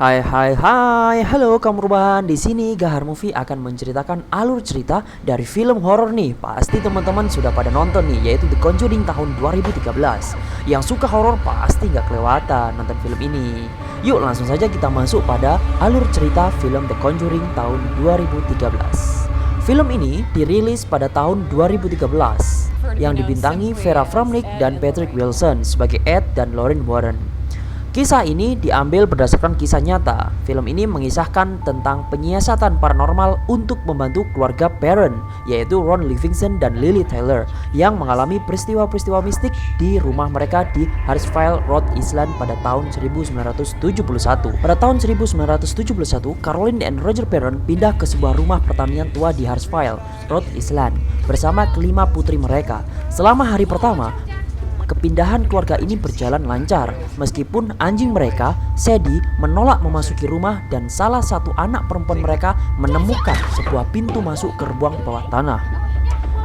Hai hai hai, halo kaum rubahan. Di sini Gahar Movie akan menceritakan alur cerita dari film horor nih. Pasti teman-teman sudah pada nonton nih, yaitu The Conjuring tahun 2013. Yang suka horor pasti nggak kelewatan nonton film ini. Yuk langsung saja kita masuk pada alur cerita film The Conjuring tahun 2013. Film ini dirilis pada tahun 2013 yang dibintangi Vera Farmiga dan Patrick Wilson sebagai Ed dan Lorraine Warren. Kisah ini diambil berdasarkan kisah nyata. Film ini mengisahkan tentang penyiasatan paranormal untuk membantu keluarga Perron, yaitu Ron Livingston dan Lily Taylor, yang mengalami peristiwa-peristiwa mistik di rumah mereka di Hartsfield, Rhode Island pada tahun 1971. Pada tahun 1971, Caroline dan Roger Perron pindah ke sebuah rumah pertanian tua di Hartsfield, Rhode Island, bersama kelima putri mereka. Selama hari pertama, kepindahan keluarga ini berjalan lancar, meskipun anjing mereka, Sadie, menolak memasuki rumah dan salah satu anak perempuan mereka menemukan sebuah pintu masuk ke ruang bawah tanah.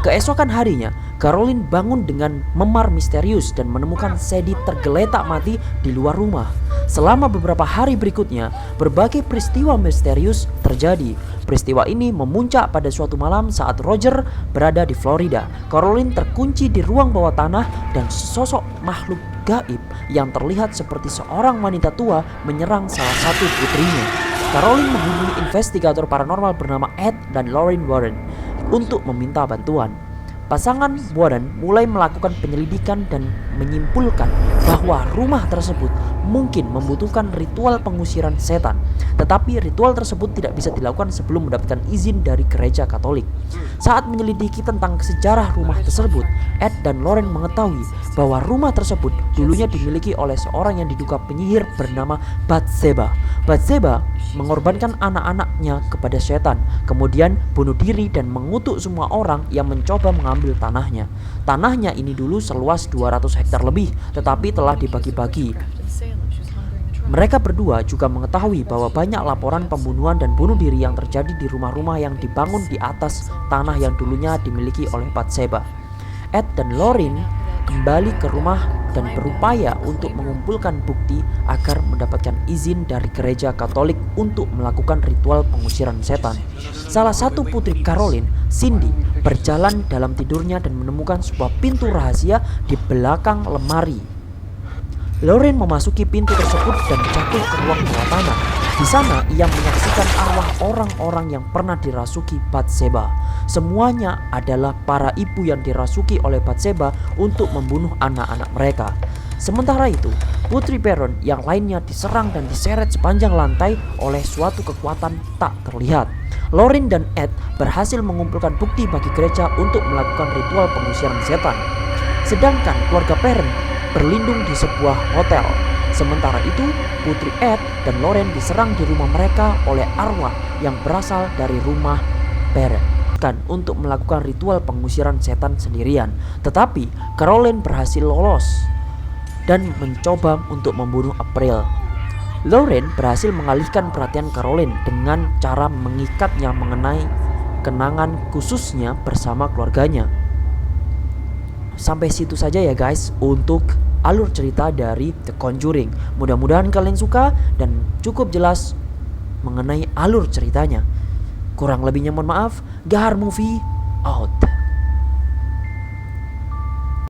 Keesokan harinya, Caroline bangun dengan memar misterius dan menemukan Sadie tergeletak mati di luar rumah. Selama beberapa hari berikutnya, berbagai peristiwa misterius terjadi. Peristiwa ini memuncak pada suatu malam saat Roger berada di Florida. Caroline terkunci di ruang bawah tanah dan sosok makhluk gaib yang terlihat seperti seorang wanita tua menyerang salah satu putrinya. Caroline menghubungi investigator paranormal bernama Ed dan Lorraine Warren untuk meminta bantuan. Pasangan Warren mulai melakukan penyelidikan dan menyimpulkan bahwa rumah tersebut mungkin membutuhkan ritual pengusiran setan. Tetapi ritual tersebut tidak bisa dilakukan sebelum mendapatkan izin dari gereja Katolik. Saat menyelidiki tentang sejarah rumah tersebut, Ed dan Lorraine mengetahui bahwa rumah tersebut dulunya dimiliki oleh seorang yang diduga penyihir bernama Bathsheba. Bathsheba mengorbankan anak-anaknya kepada setan, kemudian bunuh diri dan mengutuk semua orang yang mencoba mengambil tanahnya. Tanahnya ini dulu seluas 200 hektar lebih, tetapi telah dibagi-bagi. Mereka berdua juga mengetahui bahwa banyak laporan pembunuhan dan bunuh diri yang terjadi di rumah-rumah yang dibangun di atas tanah yang dulunya dimiliki oleh Bathsheba. Ed dan Lorraine kembali ke rumah dan berupaya untuk mengumpulkan bukti agar mendapatkan izin dari gereja Katolik untuk melakukan ritual pengusiran setan. Salah satu putri Caroline, Cindy, berjalan dalam tidurnya dan menemukan sebuah pintu rahasia di belakang lemari. Lorraine memasuki pintu tersebut dan jatuh ke ruang bawah tanah. Di sana ia menyaksikan arwah orang-orang yang pernah dirasuki Bathsheba. Semuanya adalah para ibu yang dirasuki oleh Bathsheba untuk membunuh anak-anak mereka. Sementara itu, putri Perron yang lainnya diserang dan diseret sepanjang lantai oleh suatu kekuatan tak terlihat. Lorraine dan Ed berhasil mengumpulkan bukti bagi gereja untuk melakukan ritual pengusiran setan. Sedangkan keluarga Perron berlindung di sebuah hotel. Sementara itu, putri Ed dan Lorraine diserang di rumah mereka oleh arwah yang berasal dari rumah Perron untuk melakukan ritual pengusiran setan sendirian. Tetapi Caroline berhasil lolos dan mencoba untuk membunuh April. Lorraine berhasil mengalihkan perhatian Caroline dengan cara mengikatnya mengenai kenangan khususnya bersama keluarganya. Sampai situ saja ya guys untuk alur cerita dari The Conjuring. Mudah-mudahan kalian suka dan cukup jelas mengenai alur ceritanya. Kurang lebihnya mohon maaf. Gahar Movie out.